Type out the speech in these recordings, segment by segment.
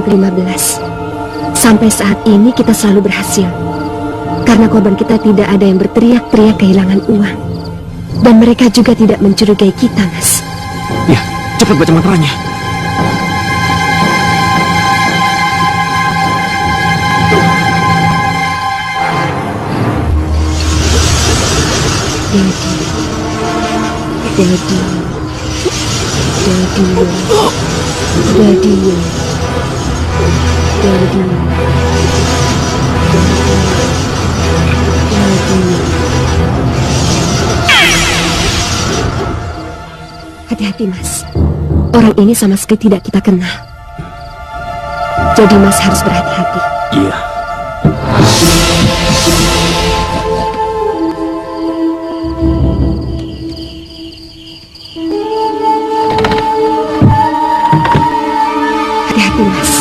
15. Sampai saat ini kita selalu berhasil. Karena korban kita tidak ada yang berteriak-teriak kehilangan uang. Dan mereka juga tidak mencurigai kita, Mas. Ya, cepat baca mantranya. Hati-hati, Mas. Orang ini sama sekali tidak kita kenal. Jadi Mas harus berhati-hati. Iya. Hati-hati, Mas.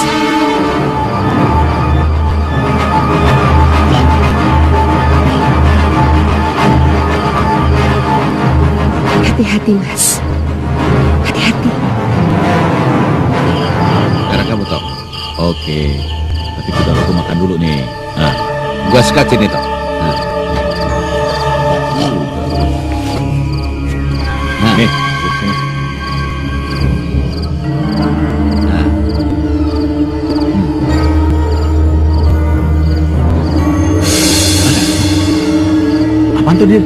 Hati-hati, Mas. Hati-hati. Sekarang kamu tahu. Oke. Tapi kita aku makan dulu nih. Nah, gua sekat sini toh. Nah, nih. Apaan tuh dia?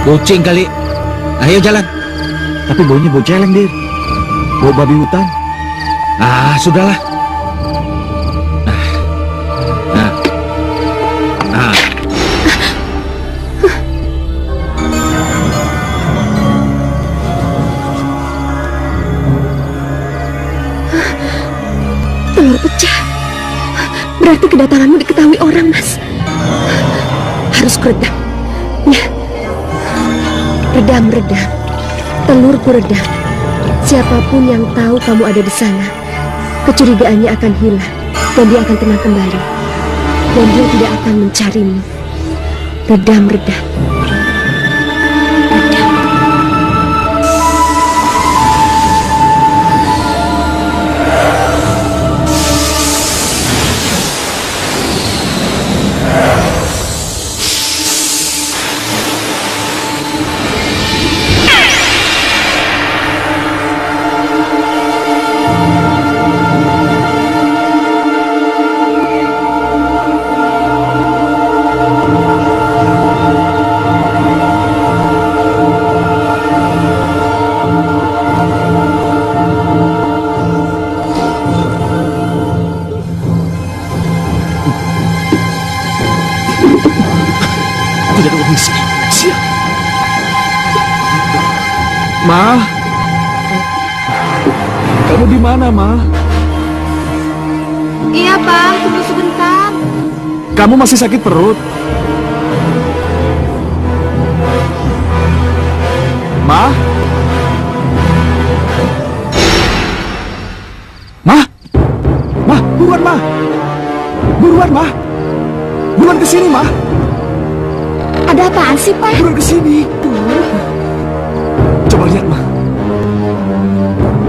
Kucing kali. Ayo jalan. Tapi baunya bau celeng, Dir. Bau babi hutan. Sudahlah. Telur pecah. Berarti kedatanganmu diketahui orang, Mas. Harus kuredam. Ya. Redam. Telurku redam. Siapapun yang tahu kamu ada di sana, kecurigaannya akan hilang dan dia akan tenang kembali. Dan dia tidak akan mencarimu. Redam. Tidak ada orang di sini. Siap. Ma, kamu di mana, Ma? Iya, Bang. Tunggu sebentar. Kamu masih sakit perut? Ma? Ma? Ma, buruan, Ma. Buruan, Ma. Buruan ke sini, Ma. Ada apaan sih, Pak? Buruan ke sini. Coba lihat, Ma.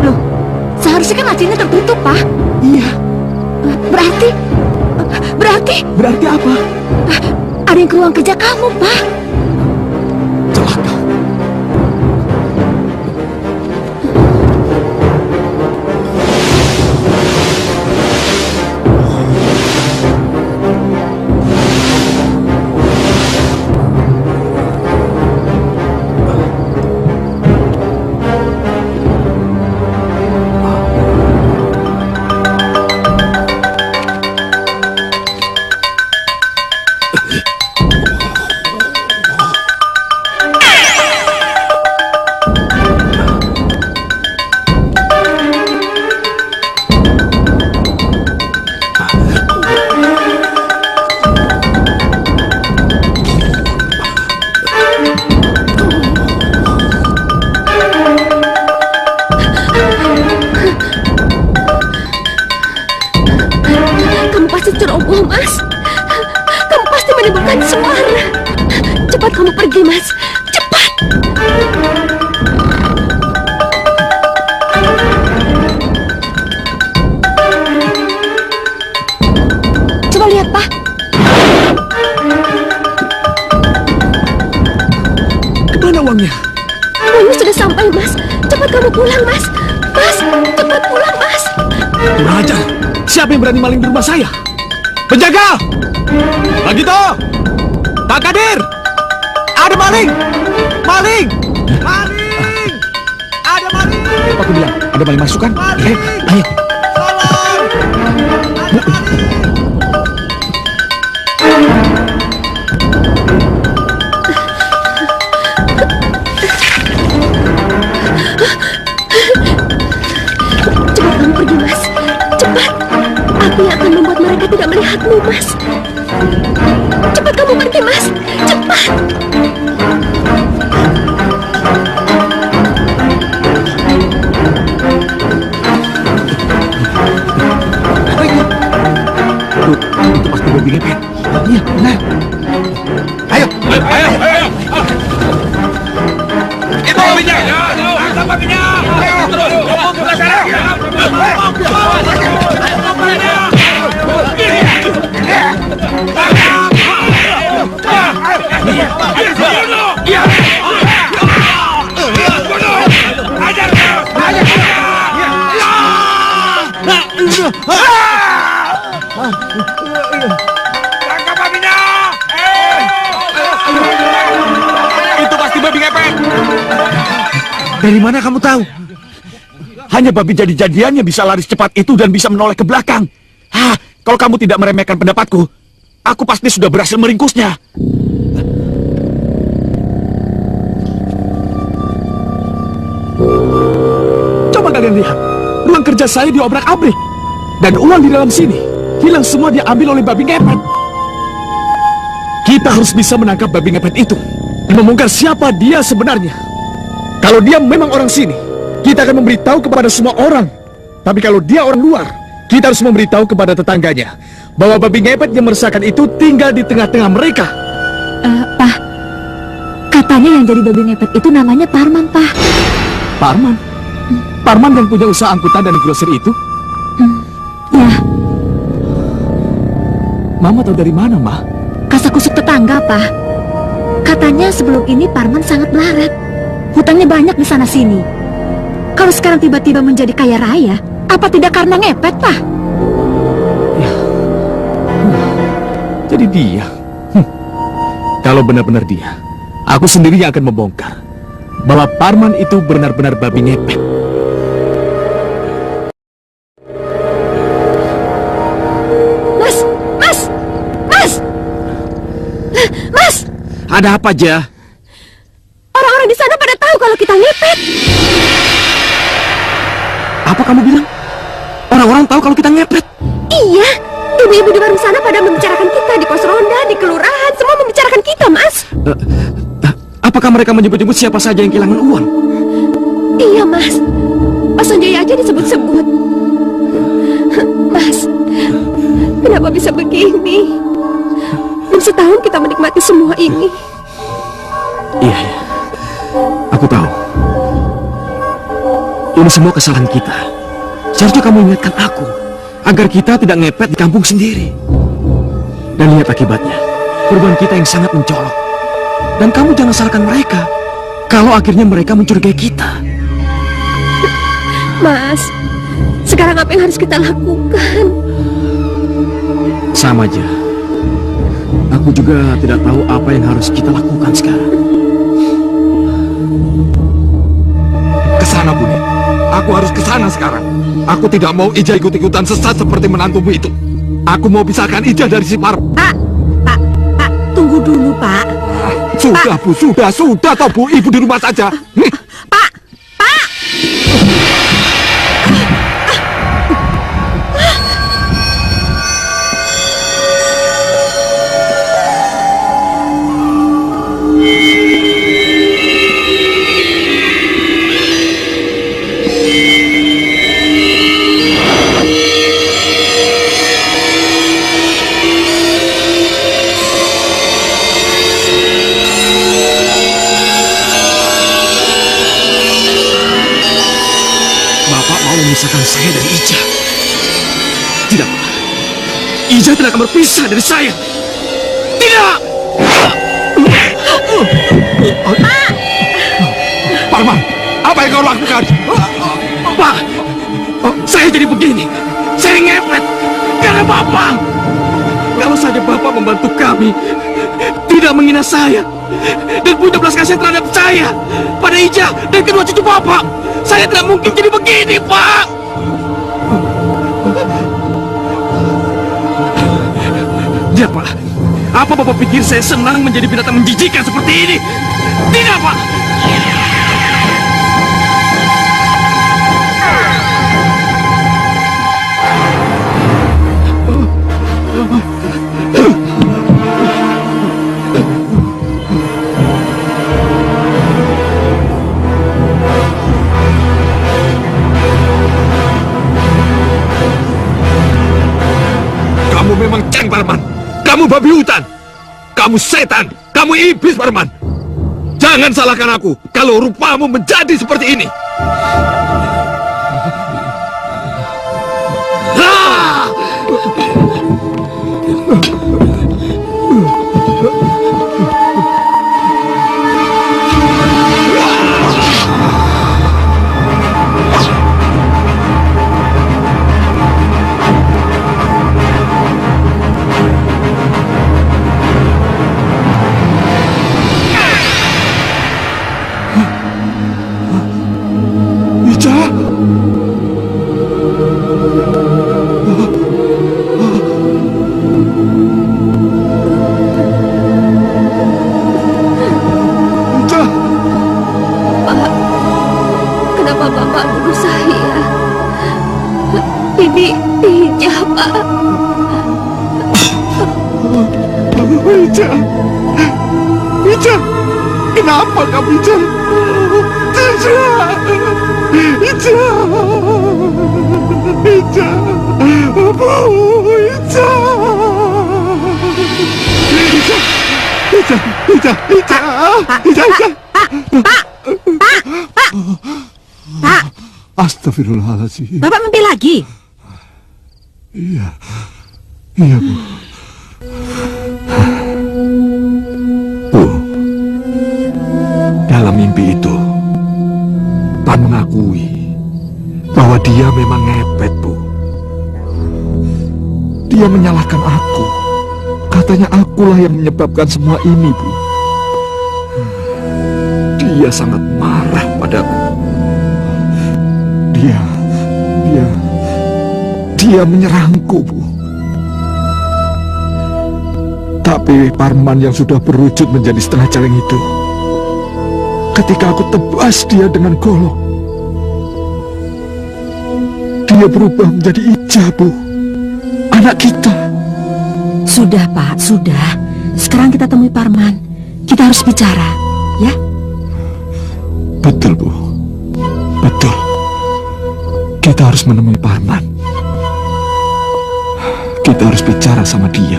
Loh, seharusnya kan lacinya tertutup, Pak. Iya. Berarti apa? ada yang ke ruang kerja kamu, Pak. Celaka. ceroboh, Mas. Kamu pasti menimbulkan suara. Cepat kamu pergi, Mas. Cepat. keadaannya? Kami sudah sampai, Mas. Cepat kamu pulang, Mas. Mas, cepat pulang, Mas. Kurang ajar. Siapa yang berani maling di rumah saya? Penjaga! Pak Gito! Pak Kadir! Ada maling! Maling! Maling! Ada maling! Apa aku bilang? Ada maling masuk kan? Ayo! Tolong! Ada maling! Cepat kamu pergi, Mas. Cepat. Aku yang akan membuat mereka tidak melihatmu, Mas. Cepat kamu pergi, Mas. Cepat. Tuh, itu pasti babi ngepet. Iya, benar. Ayo! Ayo. Itu babinya. Tangkap babinya. Terus. Sebelah sana. Tangkap babinya. Itu pasti babi ngepet. Dari mana kamu tahu? Hanya babi jadi-jadiannya bisa lari secepat itu dan bisa menoleh ke belakang. Kalau kamu tidak meremehkan pendapatku, aku pasti sudah berhasil meringkusnya. Coba kalian lihat, ruang kerja saya diobrak-abrik. Dan uang di dalam sini hilang semua diambil oleh babi ngepet. Kita harus bisa menangkap babi ngepet itu dan membongkar siapa dia sebenarnya. Kalau dia memang orang sini, kita akan memberitahu kepada semua orang. Tapi kalau dia orang luar, kita harus memberitahu kepada tetangganya bahwa babi ngepet yang meresahkan itu tinggal di tengah-tengah mereka. Pak, katanya yang jadi babi ngepet itu namanya Parman, Pak. Parman? Parman yang punya usaha angkutan dan grosir itu? Ya, Mama tahu dari mana, Ma? kasakusuk tetangga, Pak. Katanya sebelum ini Parman sangat melarat. Hutangnya banyak di sana-sini. Kalau sekarang tiba-tiba menjadi kaya raya, apa tidak karena ngepet, Pak? Jadi dia. Kalau benar-benar dia, aku sendiri yang akan membongkar bahwa Parman itu benar-benar babi ngepet. Mas, Mas, Mas, Mas. Ada apa aja? Orang-orang di sana pada tahu kalau kita ngepet. Apa kamu bilang? Orang-orang tahu kalau kita ngepet? Iya, ibu-ibu di warung sana pada membicarakan kita di pos ronda, di kelurahan, semua membicarakan kita, Mas. Apakah mereka menyebut-nyebut siapa saja yang kehilangan uang? Iya, Mas. Mas Sanjaya aja disebut-sebut. Mas, kenapa bisa begini? Belum setahun kita menikmati semua ini. Iya. Aku tahu. Ini semua kesalahan kita. Seharusnya kamu ingatkan aku agar kita tidak ngepet di kampung sendiri. Dan lihat akibatnya, perubahan kita yang sangat mencolok. Dan kamu jangan salahkan mereka kalau akhirnya mereka mencurigai kita. Mas, sekarang apa yang harus kita lakukan? Sama aja. Aku juga tidak tahu apa yang harus kita lakukan sekarang. Kesana, Budi. Aku harus kesana sekarang. Aku tidak mau Ija ikut-ikutan sesat seperti menantumu itu. Aku mau pisahkan Ija dari si Par. Pak, tunggu dulu, Pak. Sudah, Bu, sudah, toh, Bu. Ibu di rumah saja. Pak! Memisahkan saya dari Ija. Tidak, Pak. Ija tidak akan berpisah dari saya. Tidak! yang kau lakukan? Pak, saya jadi begini. Saya ngepet karena Bapak. Kalau saja Bapak membantu kami, tidak menghina saya, dan punya belas kasihan terhadap saya, pada Ija dan kedua cucu Bapak, saya tidak mungkin jadi begini, Pak. Ya, Pak. Apa Bapak pikir saya senang menjadi binatang menjijikan seperti ini? Tidak, Pak. Kamu memang Ceng, Parman. Kamu babi hutan. Kamu setan. Kamu iblis, Parman. Jangan salahkan aku kalau rupamu menjadi seperti ini. Ah! Ija! Ija! Pak, kenapa Bapak bunuh saya? Ini Ija, Pak. Ija! Ija! Kenapa kamu, Ija? Ija! Ija! Ija! Bu, Ija! Ija! Ija! Ija! Ija! Ija! Ija! Pak, Astagfirullahaladzim. Bapak mimpi lagi? Iya. Iya, Bu. Bu, dalam mimpi itu, Pan mengakui bahwa dia memang ngepet, Bu. Dia menyalahkan aku. Katanya akulah yang menyebabkan semua ini, Bu. Dia sangat marah padaku. Dia menyerangku, Bu. Tapi Parman yang sudah berwujud menjadi setengah celeng itu, ketika aku tebas dia dengan golok, dia berubah menjadi Ija, Bu. Anak kita. Sudah, Pak, sudah. Sekarang kita temui Parman. Kita harus bicara, ya? Betul, Bu. Betul. Kita harus menemui Parman. Kita harus bicara sama dia.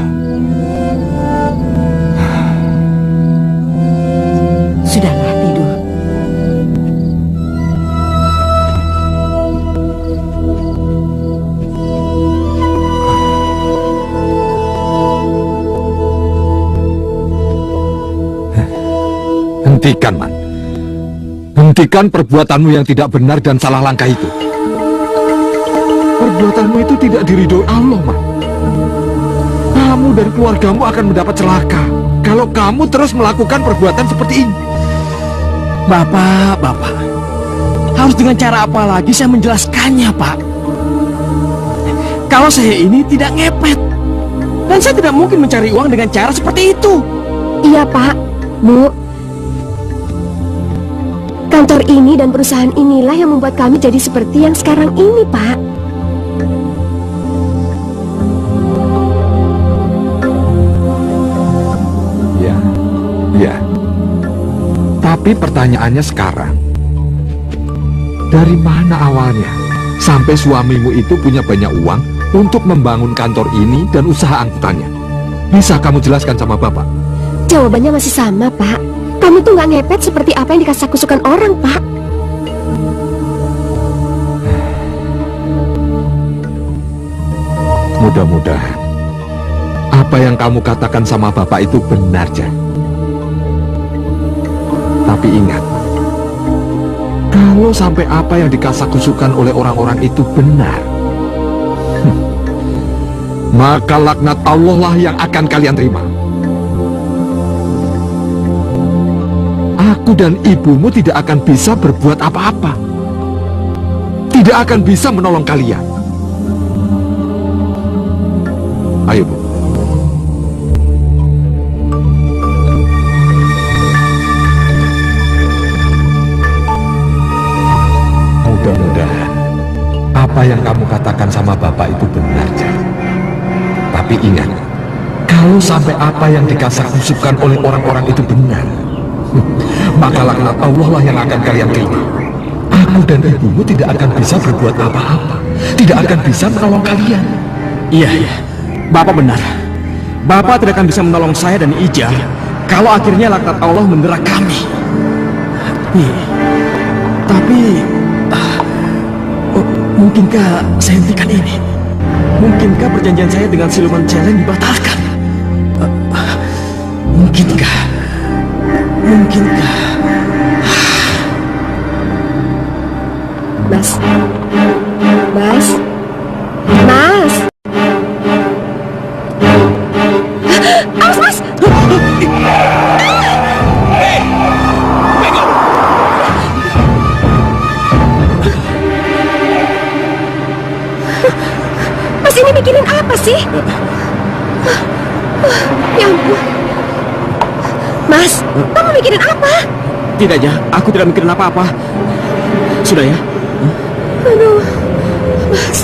Sudahlah, tidur. Hentikan, Man. Hentikan perbuatanmu yang tidak benar dan salah langkah itu. Perbuatanmu itu tidak diridhoi Allah, Man. Kamu dan keluargamu akan mendapat celaka kalau kamu terus melakukan perbuatan seperti ini. Bapak, harus dengan cara apa lagi saya menjelaskannya, Pak? Kalau saya ini tidak ngepet, dan saya tidak mungkin mencari uang dengan cara seperti itu. Iya, Pak. Bu. Kantor ini dan perusahaan inilah yang membuat kami jadi seperti yang sekarang ini, Pak. Ya. Tapi pertanyaannya sekarang, dari mana awalnya sampai suamimu itu punya banyak uang untuk membangun kantor ini dan usaha angkutannya? Bisa kamu jelaskan sama Bapak? Jawabannya masih sama, Pak. Kamu tuh nggak ngepet seperti apa yang dikasakusukan orang, Pak. Mudah-mudahan apa yang kamu katakan sama Bapak itu benar, Jack. Tapi ingat, kalau kalau sampai apa yang dikasakusukan oleh orang-orang itu benar, maka laknat Allah lah yang akan kalian terima. Aku dan ibumu tidak akan bisa berbuat apa-apa. Tidak akan bisa menolong kalian. Ayo, Bu. Mudah-mudahan apa yang kamu katakan sama Bapak itu benar, Jai. Tapi ingat, kalau sampai apa yang dikasakusukan oleh orang-orang itu benar, maka laknat Allah lah yang akan kalian terima. Aku dan ibumu tidak akan bisa berbuat apa-apa. Tidak akan bisa menolong kalian. Iya, Bapak benar. Bapak tidak akan bisa menolong saya dan Ija kalau akhirnya laknat Allah mendera kami. Tapi mungkinkah saya hentikan ini? Mungkinkah perjanjian saya dengan siluman celeng dibatalkan? Mungkinkah? Mas. Mas. Mas. Awas, Mas. Mas, ini mikirin apa sih? Ya ampun. Mas, kamu mikirin apa? Tidak ya, aku tidak mikirin apa-apa. Sudah ya. Aduh, Mas.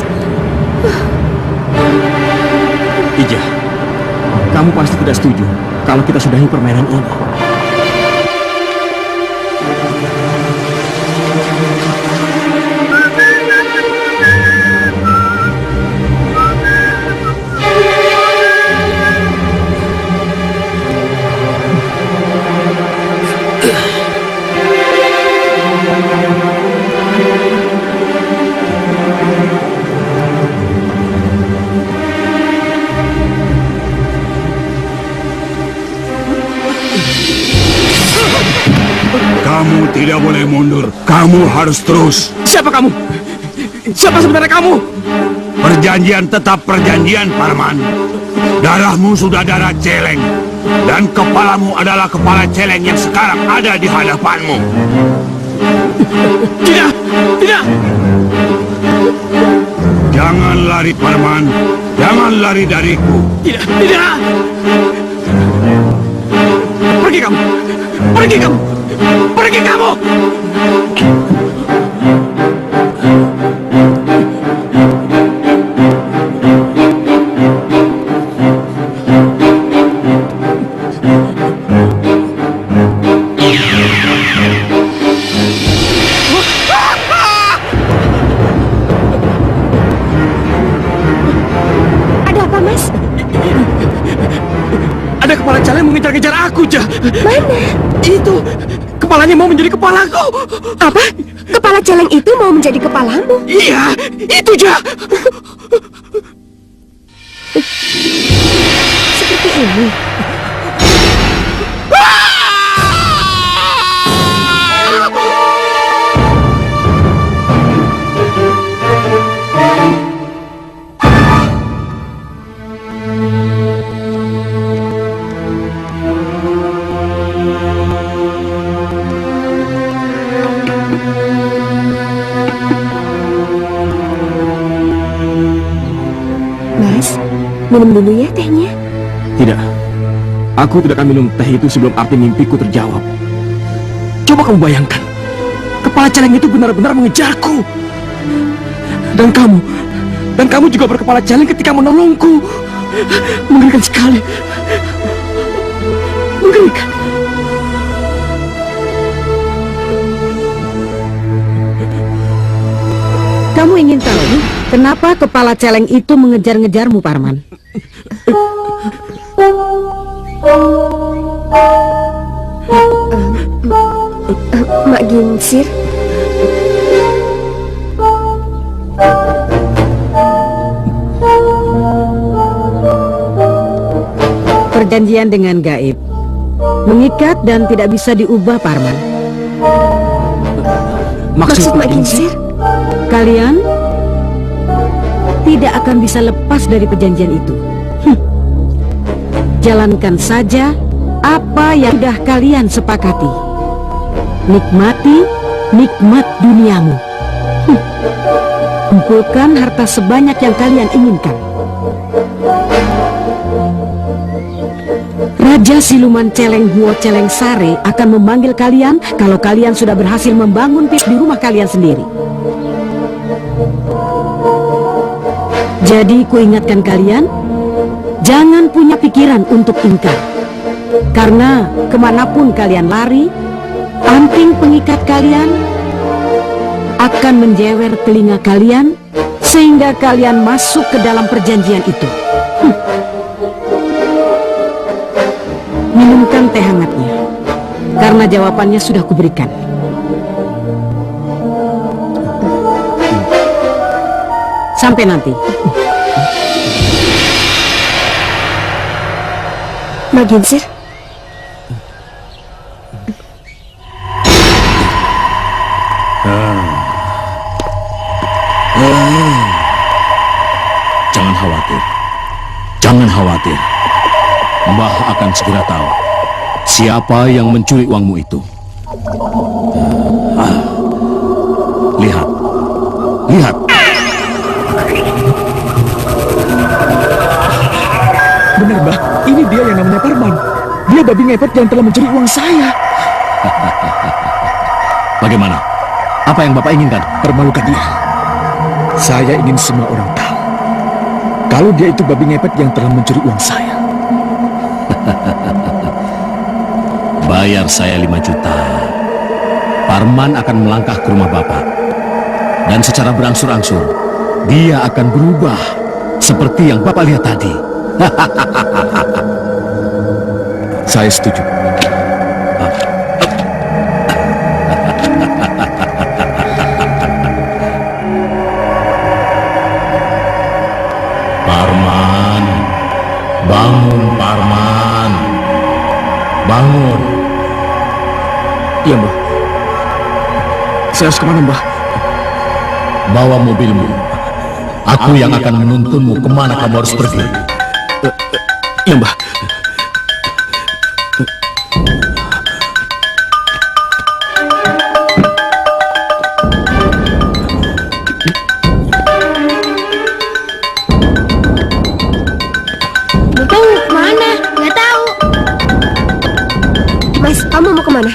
Ija, kamu pasti tidak setuju kalau kita sudahi permainan ini. Kamu tidak boleh mundur. Kamu harus terus. Siapa kamu? Siapa sebenarnya kamu? Perjanjian tetap perjanjian, Parman. Darahmu sudah darah celeng. Dan kepalamu adalah kepala celeng yang sekarang ada di hadapanmu. Tidak! Tidak! Jangan lari, Parman. Jangan lari dariku. Tidak! Tidak! Pergi kamu! Pergi kamu! Pergi kamu! Ada apa, Mas? Ada kepala celeng mengejar-ngejar aku, Jah. Mana? Itu kepalanya mau menjadi kepalaku. Apa? Kepala celeng itu mau menjadi kepalamu? Iya, itu, Jah. Seperti ini. Mas, minum dulu ya tehnya. Tidak. Aku tidak akan minum teh itu sebelum arti mimpiku terjawab. Coba kamu bayangkan. Kepala celeng itu benar-benar mengejarku. Dan kamu juga berkepala celeng ketika menolongku. Mengerikan sekali. Mengerikan. Kamu ingin tahu kenapa kepala celeng itu mengejar-ngejarmu, Parman? Mak Ginsir. Perjanjian dengan gaib mengikat dan tidak bisa diubah, Parman. Maksud Mak Ginsir? Kalian tidak akan bisa lepas dari perjanjian itu. Jalankan saja apa yang sudah kalian sepakati. Nikmati nikmat duniamu. Kumpulkan harta sebanyak yang kalian inginkan. Raja Siluman Celeng Huo Celeng Sare akan memanggil kalian kalau kalian sudah berhasil membangun di rumah kalian sendiri. Jadi kuingatkan kalian, jangan punya pikiran untuk ingkar. Karena kemanapun kalian lari, anting pengikat kalian akan menjewer telinga kalian sehingga kalian masuk ke dalam perjanjian itu. Minumkan teh hangatnya, karena jawabannya sudah kuberikan. Sampai nanti. Mak Ginsir? Jangan khawatir. Jangan khawatir. Mbah akan segera tahu siapa yang mencuri uangmu itu. Lihat. Lihat. Benar, Mbah. Ini dia yang namanya Parman. Dia babi ngepet yang telah mencuri uang saya. Bagaimana? Apa yang Bapak inginkan? Permalukan dia. Saya ingin semua orang tahu kalau dia itu babi ngepet yang telah mencuri uang saya. Bayar saya 5 juta. Parman akan melangkah ke rumah Bapak. Dan secara berangsur-angsur, dia akan berubah seperti yang Bapak lihat tadi. Saya setuju. Parman, bangun Parman, bangun. Iya, Mbah. Saya harus kemana, Mbah? Bawa mobilmu. Aku yang akan menuntunmu kemana kamu harus pergi. Iya, Mbah. Bapak mau kemana? Nggak tahu. Mas, kamu mau kemana?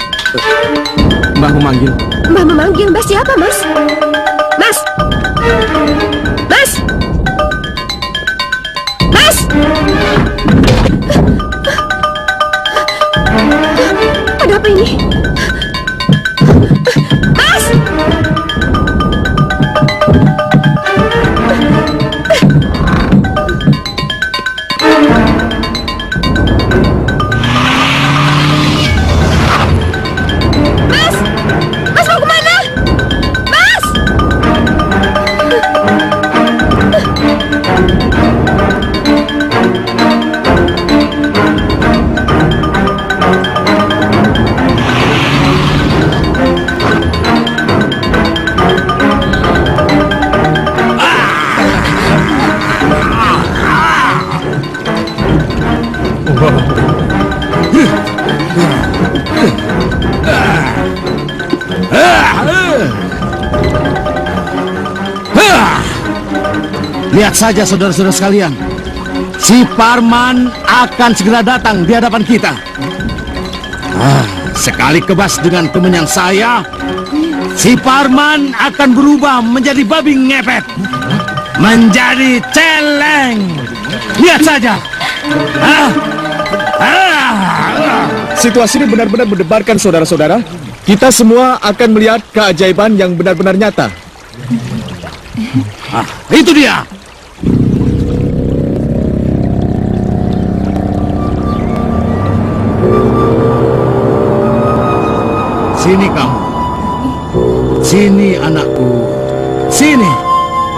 Mbah memanggil. Mbah memanggil. Mbah siapa, Mas? Mas! Mas! Mas! Ada apa ini? Mas! Mas! Mas mau kemana? Mas! Lihat saja saudara-saudara sekalian, si Parman akan segera datang di hadapan kita. Sekali kebas dengan kemenyan saya, si Parman akan berubah menjadi babi ngepet, menjadi celeng. Lihat saja. Situasi ini benar-benar mendebarkan, saudara-saudara. Kita semua akan melihat keajaiban yang benar-benar nyata. Itu dia. Sini kamu. Sini anakku. Sini.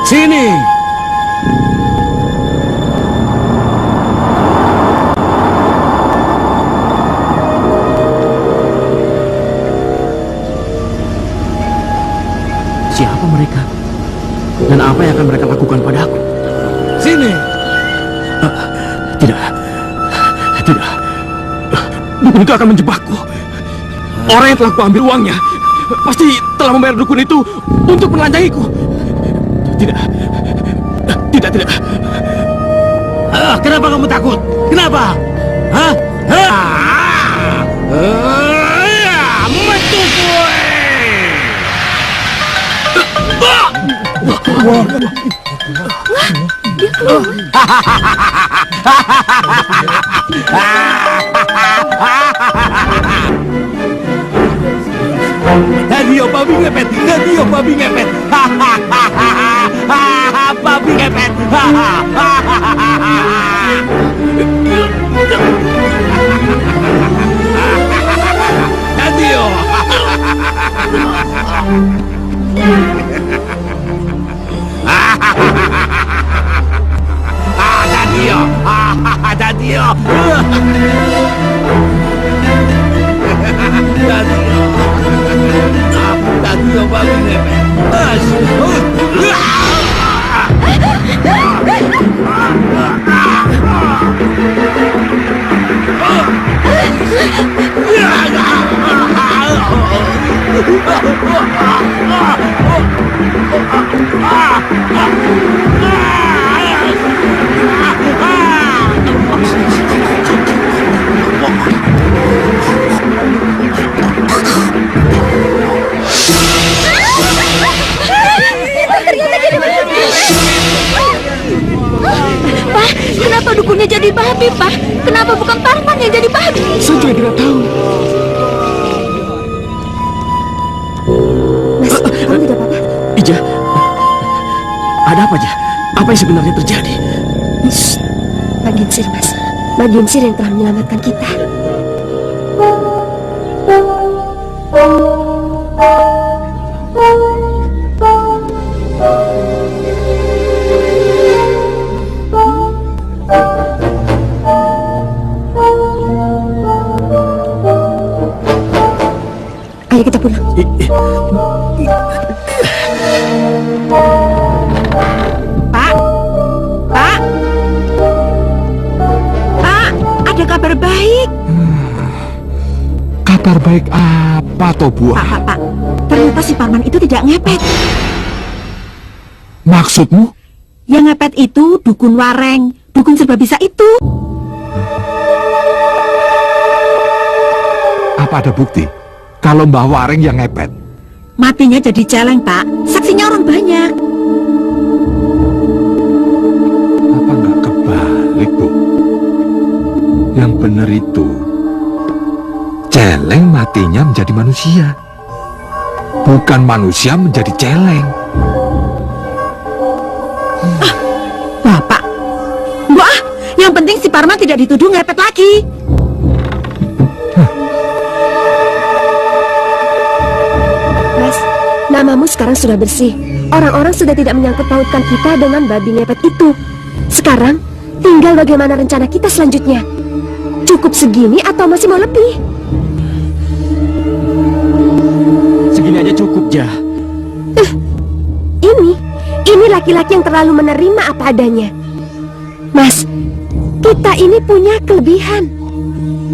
Sini. Dan apa yang akan mereka lakukan padaku? Sini. Tidak. Tidak. Dukun itu akan menjebakku. Orang yang telah kuambil uangnya pasti telah membayar dukun itu untuk menelanjangiku. Tidak. Tidak, tidak. Kenapa kamu takut? Kenapa? Hah? Tadi babi ngepet, babi ngepet. Babi ngepet. Tadi babi ngepet. Pak, kenapa dukunnya jadi babi, Pak? Kenapa bukan Parman yang jadi babi? Saya juga tidak tahu. Mas, kamu tidak apa-apa? Ija, ada apa aja? Apa yang sebenarnya terjadi? Shh, Pak Ginsir, Mas. Pak Ginsir yang telah menyelamatkan kita. Ayo kita pulang. Pak, Pak, Pak, ada kabar baik. Kabar baik apa, toh buah? Pak, ternyata si Parman itu tidak ngepet. Maksudmu? Yang ngepet itu dukun Wareng, dukun serba bisa itu. Apa ada bukti kalau Mbah Wareng yang ngepet? Matinya jadi celeng, Pak. Saksinya orang banyak. Apa nggak kebalik, Bu? Yang benar itu, celeng matinya menjadi manusia, bukan manusia menjadi celeng. Bapak, wah, yang penting si Parman tidak dituduh ngepet lagi. Mas, namamu sekarang sudah bersih. Orang-orang sudah tidak menyangkut pautkan kita dengan babi ngepet itu. Sekarang, tinggal bagaimana rencana kita selanjutnya. Cukup segini atau masih mau lebih? Segini aja cukup, Jah. Ini laki-laki yang terlalu menerima apa adanya. Mas, kita ini punya kelebihan.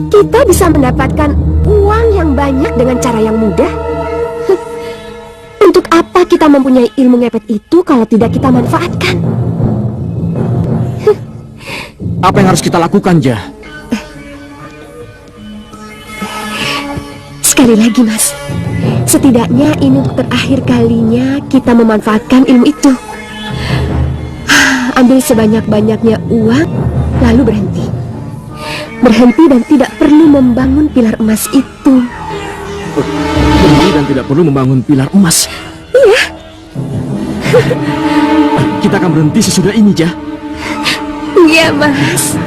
Kita bisa mendapatkan uang yang banyak dengan cara yang mudah. Untuk apa kita mempunyai ilmu ngepet itu kalau tidak kita manfaatkan? Apa yang harus kita lakukan, Jah? Sekali lagi, Mas. Setidaknya ini untuk terakhir kalinya kita memanfaatkan ilmu itu. Ambil sebanyak-banyaknya uang, lalu berhenti. Berhenti dan tidak perlu membangun pilar emas itu. Berhenti dan tidak perlu membangun pilar emas. Iya. Kita akan berhenti sesudah ini, Jah. Iya, Mas.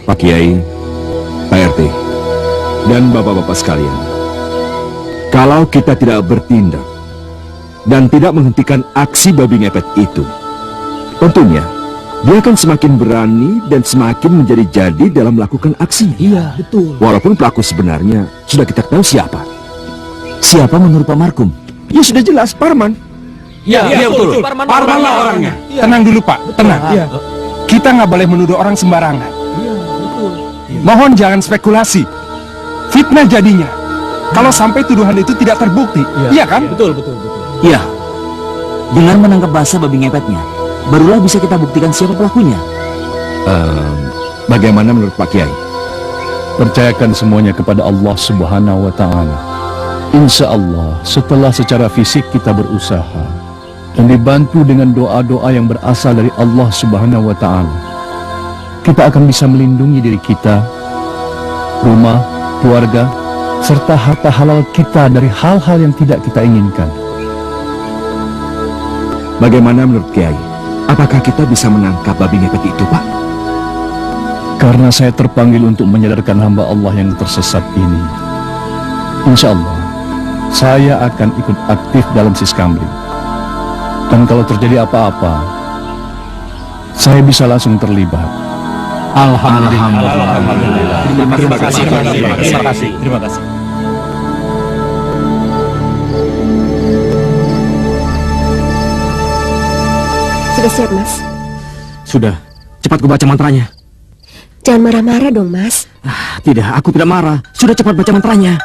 Pak Kiai, Pak RT, dan bapak-bapak sekalian, kalau kita tidak bertindak dan tidak menghentikan aksi babi ngepet itu, tentunya dia akan semakin berani dan semakin menjadi-jadi dalam melakukan aksi. Iya, betul. Walaupun pelaku sebenarnya sudah kita tahu siapa. Siapa menurut Pak Markum? Ya sudah jelas, Parman. Iya, betul. Parmanlah orangnya. Tenang dulu Pak, tenang. Kita nggak boleh menuduh orang sembarangan. Mohon jangan spekulasi. Fitnah jadinya. Kalau sampai tuduhan itu tidak terbukti, iya kan? Iya. Dengan menangkap basah babi ngepetnya, barulah bisa kita buktikan siapa pelakunya. Bagaimana menurut Pak Kiai? Percayakan semuanya kepada Allah Subhanahu wa Ta'ala. Insya Allah, setelah secara fisik kita berusaha dan dibantu dengan doa-doa yang berasal dari Allah Subhanahu wa Ta'ala, kita akan bisa melindungi diri kita, rumah, keluarga, serta harta halal kita dari hal-hal yang tidak kita inginkan. Bagaimana menurut Kiai? Apakah kita bisa menangkap babi ngepet itu, Pak? Karena saya terpanggil untuk menyadarkan hamba Allah yang tersesat ini, insya Allah saya akan ikut aktif dalam Siskamling. Dan kalau terjadi apa-apa, saya bisa langsung terlibat. Alhamdulillah. Terima kasih. Sudah siap, Mas? Sudah, cepat ku baca mantranya. Jangan marah-marah dong, Mas. Tidak, aku tidak marah. Sudah cepat baca mantranya.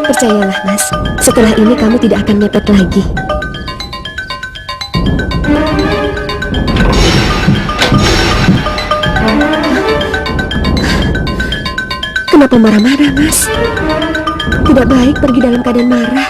Percayalah, Mas. Setelah ini kamu tidak akan ngepet lagi. Kenapa marah-marah, Mas? Tidak baik pergi dalam keadaan marah.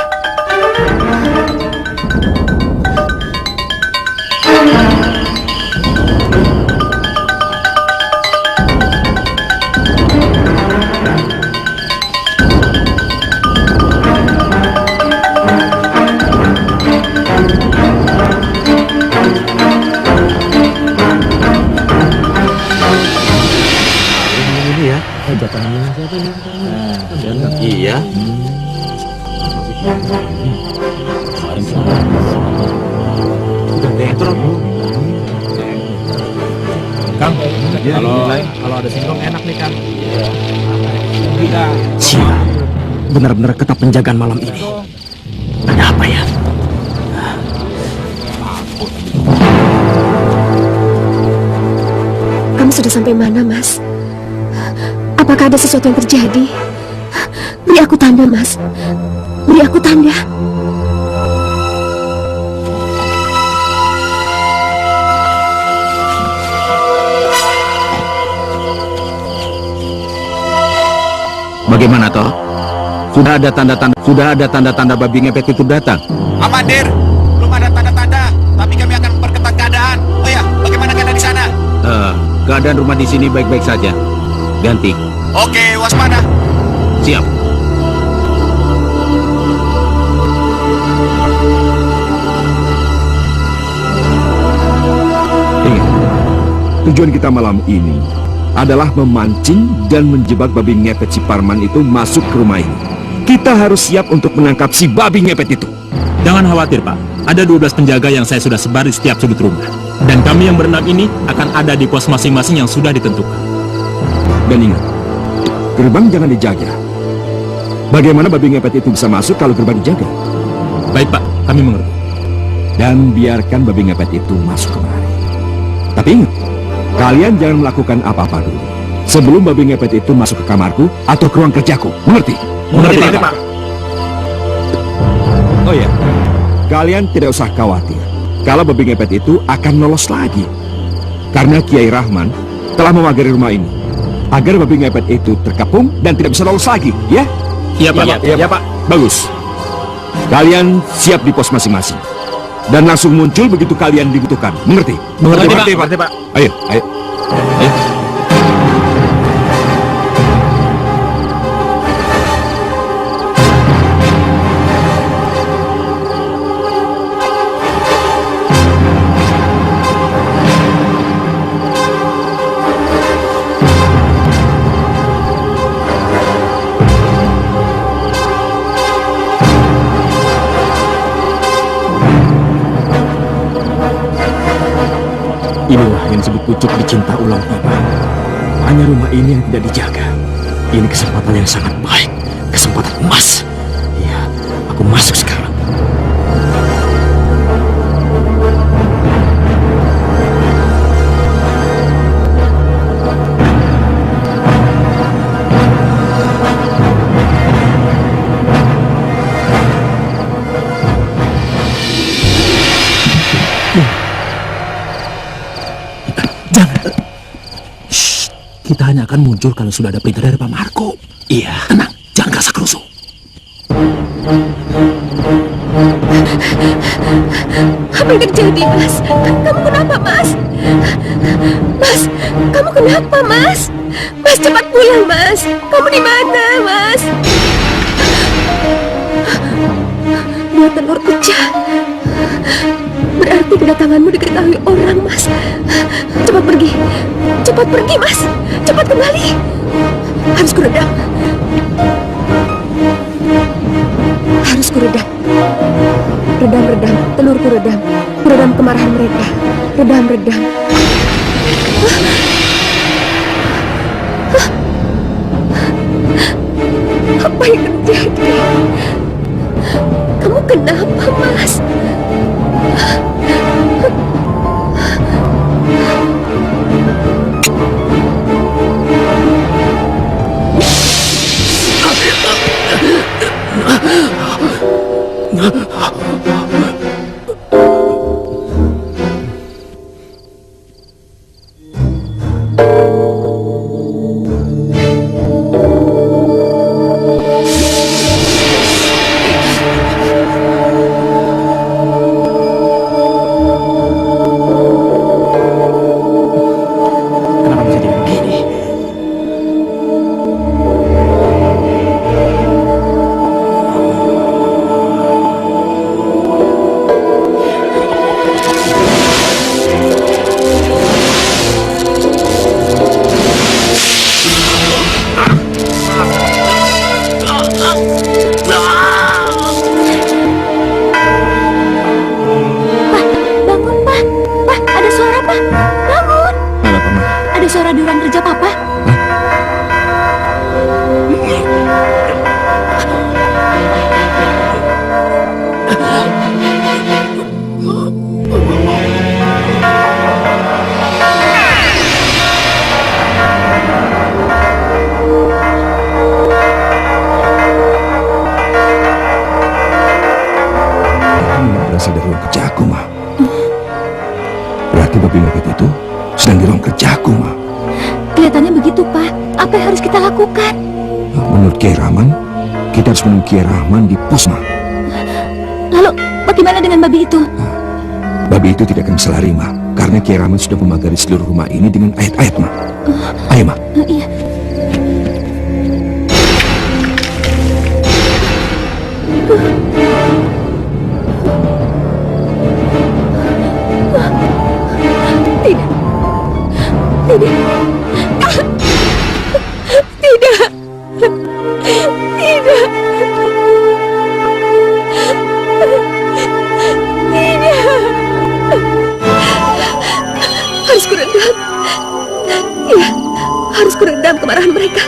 Iya. Kang, kalau ada singkong enak nih, Kang. Sial, benar-benar ketat penjagaan malam ini. Ada apa ya? Kamu sudah sampai mana, Mas? Apakah ada sesuatu yang terjadi? Beri aku tanda, Mas. Beri aku tanda. Bagaimana toh? Sudah ada tanda-tanda babi ngepet itu datang. Amatir, belum ada tanda-tanda, tapi kami akan memperketat keadaan. Oh ya, bagaimana keadaan di sana? Keadaan rumah di sini baik-baik saja. Ganti. Oke, waspada. Siap. Ingat, tujuan kita malam ini adalah memancing dan menjebak babi ngepet si Parman itu masuk ke rumah ini. Kita harus siap untuk menangkap si babi ngepet itu. Jangan khawatir, Pak. Ada 12 penjaga yang saya sudah sebar di setiap sudut rumah. Dan kami yang berenam ini akan ada di pos masing-masing yang sudah ditentukan. Dan ingat, gerbang jangan dijaga. Bagaimana babi ngepet itu bisa masuk kalau gerbang dijaga? Baik, Pak. Kami mengerti. Dan biarkan babi ngepet itu masuk kemari. Tapi ingat, kalian jangan melakukan apa-apa dulu sebelum babi ngepet itu masuk ke kamarku atau ke ruang kerjaku. Mengerti? Mengerti, Pak. Oh ya, kalian tidak usah khawatir kalau babi ngepet itu akan lolos lagi. Karena Kiai Rahman telah memagari rumah ini agar babi ngepet itu terkepung dan tidak bisa lolos lagi, ya? Iya, Pak. Iya, Pak. Bagus. Kalian siap di pos masing-masing dan langsung muncul begitu kalian dibutuhkan. Mengerti? Mengerti, Pak. Ayo. Inilah yang disebut pucuk dicinta ulang tiba. Hanya rumah ini yang tidak dijaga. Ini kesempatan yang sangat baik, kesempatan emas. Iya, aku masuk sekarang. Kita hanya akan muncul kalau sudah ada perintah dari Pak Marco. Iya. Tenang, jangan kasak rusuh. Apa yang terjadi, Mas? Kamu kenapa, Mas? Mas, kamu kenapa, Mas? Mas, cepat pulang, Mas. Kamu di mana, Mas? Dua telur pecah. Berarti kedatanganmu diketahui orang, Mas. Cepat pergi. Cepat pergi, Mas. Cepat kembali. Harus kuredam. Harus kuredam. Redam, telurku redam. Redam kemarahan mereka. Redam. Apa yang terjadi? Kamu kenapa, Mas? Kenapa bisa jadi begini? Bangun, Pak. Pak, ada suara, Pak. Bangun. Ada apa, Ma? Ada suara di ruang kerja Papa. Ini berasal dari ruang kerjaku, Ma. Berarti babi ngepet itu sedang di ruang kerjaku, Ma. Kelihatannya begitu, Pak. Apa yang harus kita lakukan? Menurut Kiai Rahman, kita harus menemui Kiai Rahman di pos, Ma. Lalu, bagaimana dengan babi itu? Babi itu tidak akan bisa lari, Ma. Karena Kiai Rahman sudah memagari seluruh rumah ini dengan ayat-ayat, Ma. Ayo, Ma. Iya. Tidak. Tidak. Tidak. Tidak. Tidak. Harus kuredam. Iya, harus kuredam kemarahan mereka.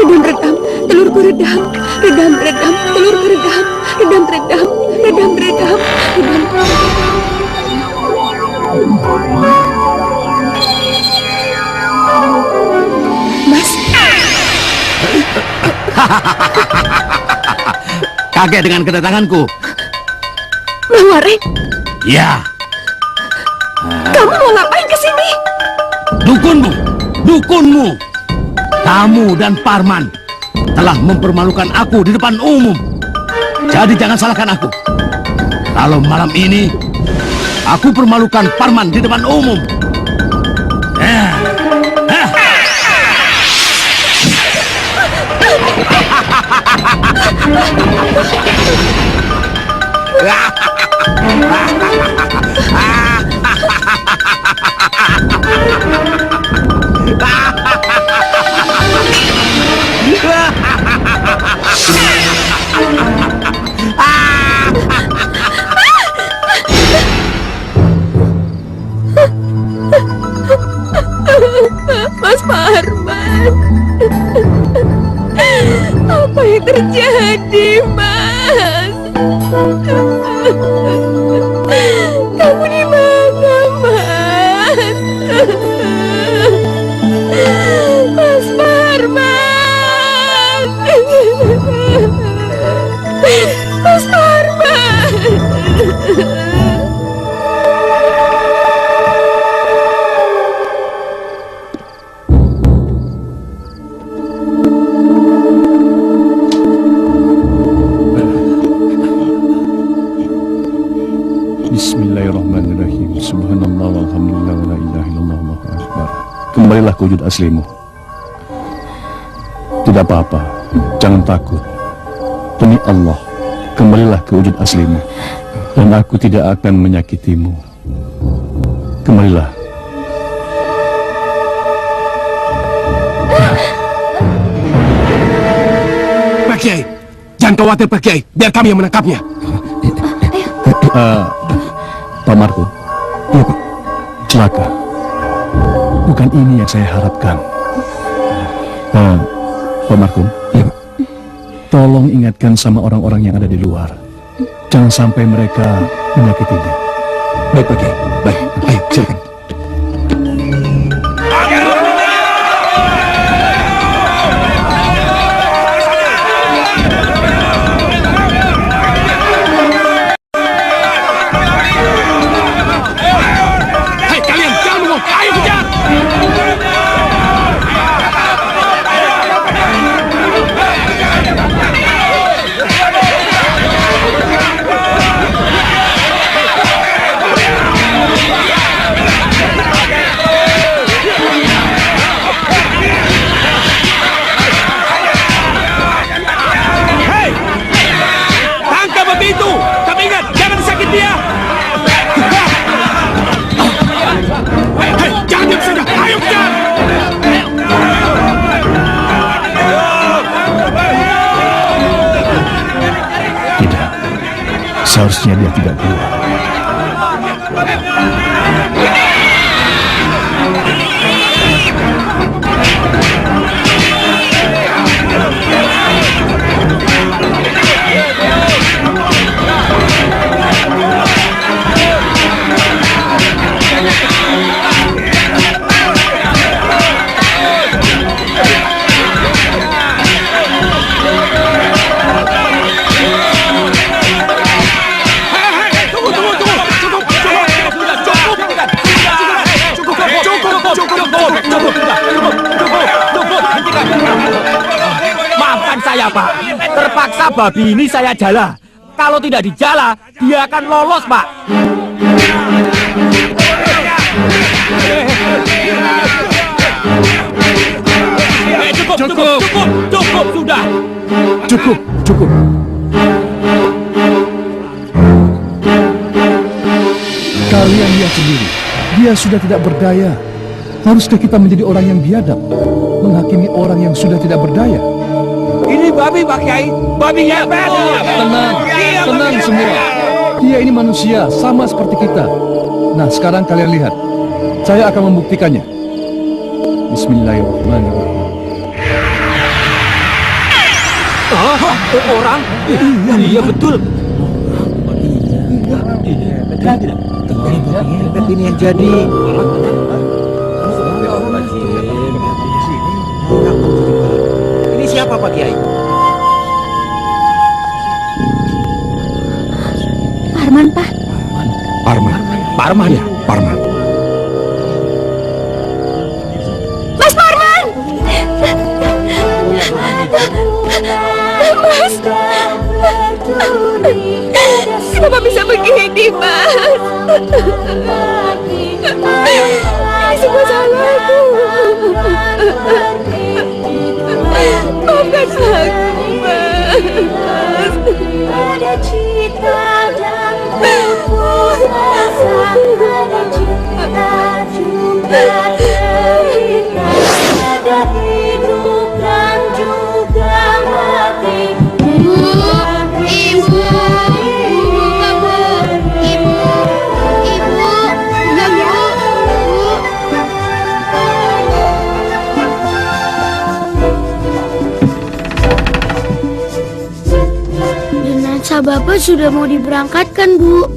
Redam, telurku redam. Redam, telurku redam. Redam. Mas, Kaget dengan kedatanganku. Maware, Ya, kamu mau ngapain ke sini? dukunmu. Kamu dan Parman telah mempermalukan aku di depan umum. Jadi jangan salahkan aku. Kalau malam ini aku permalukan Parman di depan umum. terjadi, Mas? Kamu di mana, Mas? Mas Parman. Mas Parman. Bismillahirrahmanirrahim. Subhanallah walhamdulillah wa la ilaha illallah wallahu akbar. Kembalilah ke wujud aslimu. Tidak apa-apa, jangan takut. Demi Allah, kembalilah ke wujud aslimu. Dan aku tidak akan menyakitimu. Kembalilah. Pak Kiai, jangan khawatir Pak Kiai, biar kami yang menangkapnya. Pak Marco. Iya Pak. Celaka. Bukan ini yang saya harapkan. Pak Marco. Iya Pak. Tolong ingatkan sama orang-orang yang ada di luar. Jangan sampai mereka menyakitinya. Baik, Pak Kiai. Baik. Ayo, silakan. Hei kalian, jangan bengong. Ayo kejar. Tangkap babi itu. Tapi ingat, jangan sakit dia. Hei, jangan diam saja. Ayo kejar. Tidak. Seharusnya dia tidak keluar. Maafkan saya, Pak. Terpaksa babi ini saya jala. Kalau tidak dijala, dia akan lolos, Pak. Cukup sudah. Cukup. Kalian lihat sendiri, dia sudah tidak berdaya. Haruskah kita menjadi orang yang biadab, menghakimi orang yang sudah tidak berdaya? Ini babi, Pak Kiai. Babi ngepet. Tenang semua. Dia ini manusia, sama seperti kita. Nah, sekarang kalian lihat. Saya akan membuktikannya. Bismillahirrahmanirrahim. Orang? Iya, betul. Ini yang jadi. Ini siapa, Pak Kiai? Parman, Pak. Parman. Ya, Parman. Mas Parman! Mas! Kenapa bisa begini, Mas? Ini semua salahku. Maafkan aku, Mas. Ada cita dan putus asa, ada cinta juga derita, ada hidup dan juga mati. Bapak sudah mau diberangkatkan, Bu.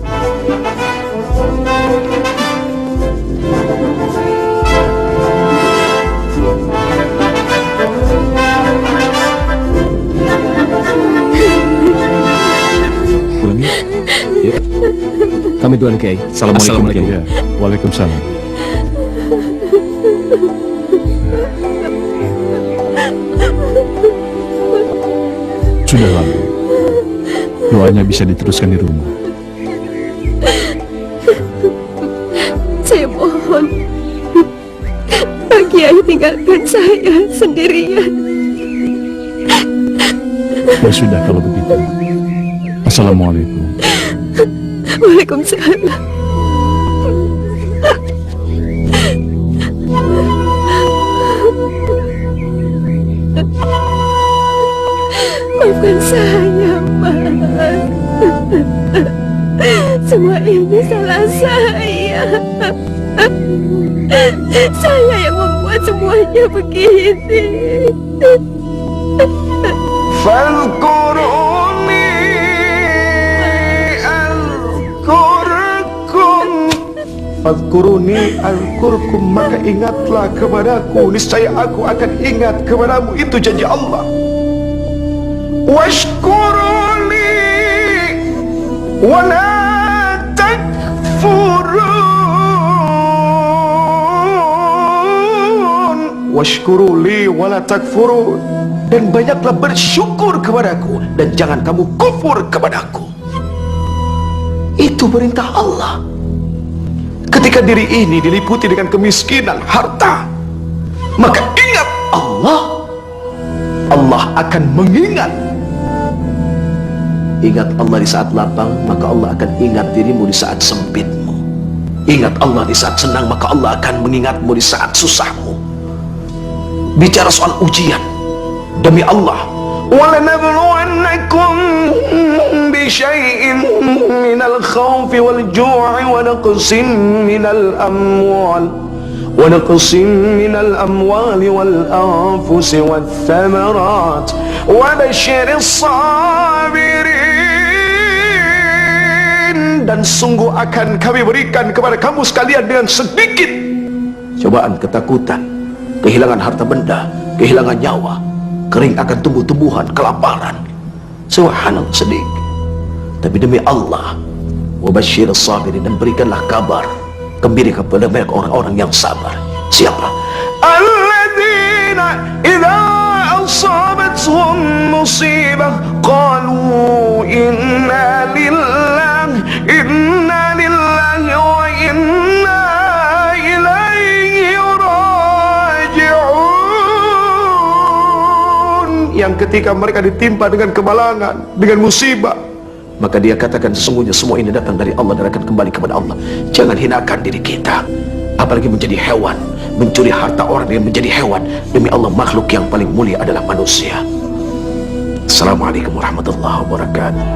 Pulang yuk. Yuk. Kami Tuan Kiai. Assalamualaikum. Ya. Waalaikumsalam. Sudah lalu. Doanya bisa diteruskan di rumah. Saya mohon, Pak Kiai tinggalkan saya sendirian. Ya sudah kalau begitu. Assalamualaikum. Waalaikumsalam. Maafkan saya, Pak. Semua ini salah saya. Saya yang membuat semuanya begini. Fadhkuruni azkurkum. Fadhkuruni azkurkum, maka ingatlah kepadaku, niscaya aku akan ingat kepadamu. Itu janji Allah. Washkuruni wala takfurun. Washkuruli wala takfurun. Dan banyaklah bersyukur kepadaku, dan jangan kamu kufur kepadaku. Itu perintah Allah. Ketika diri ini diliputi dengan kemiskinan harta, maka ingat Allah. Allah akan mengingat. Ingat Allah di saat lapang, maka Allah akan ingat dirimu di saat sempitmu. Ingat Allah di saat senang, maka Allah akan mengingatmu di saat susahmu. Bicara soal ujian, demi Allah, وَلَنَبْلُوَنَّكُمْ بِشَيْءٍ مِنَ الْخَوْفِ وَالْجُوعِ وَنَقْصٍ مِنَ الْأَمْوَالِ وَالْأَنفُسِ وَالثَّمَرَاتِ وَبَشِّرِ الصَّابِرِينَ. Dan sungguh akan kami berikan kepada kamu sekalian dengan sedikit cobaan, ketakutan, kehilangan harta benda, kehilangan nyawa, kering akan tumbuh-tumbuhan, kelaparan. Subhanallah, sedikit. Tapi demi Allah, wabashir sabirin, dan berikanlah kabar gembira kepada mereka orang-orang yang sabar. Siapa? Alladzina idza asabatuhum musibah qalu inna lillahi wa inna ilaihi raji'un. Yang ketika mereka ditimpa dengan kemalangan, dengan musibah, maka dia katakan sesungguhnya semua ini datang dari Allah dan akan kembali kepada Allah. Jangan hinakan diri kita, apalagi menjadi hewan, mencuri harta orang yang menjadi hewan. Demi Allah, makhluk yang paling mulia adalah manusia. Assalamualaikum warahmatullahi wabarakatuh.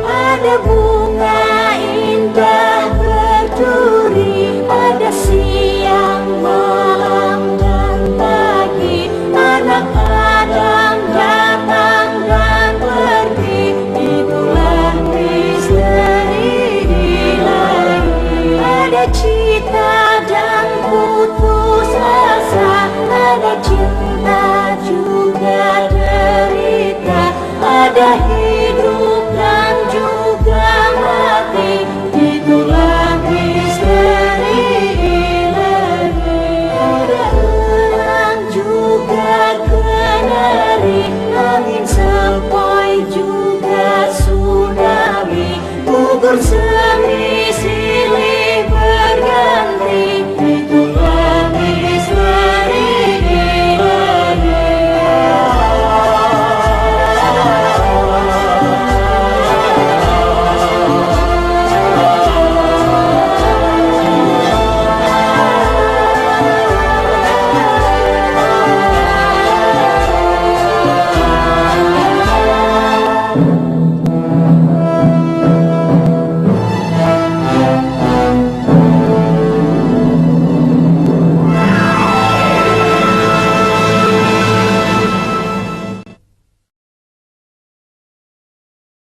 Ada bunga indah berduri pada siang, malam, dan pagi. Anak Adam datang dan pergi di bulan misteri ilahi. Ada cita dan putus asa, ada cinta juga derita, ada hidup dan juga mati di bulan misteri ilahi. Ada elang juga kenari, angin sepoi juga tsunami, gugur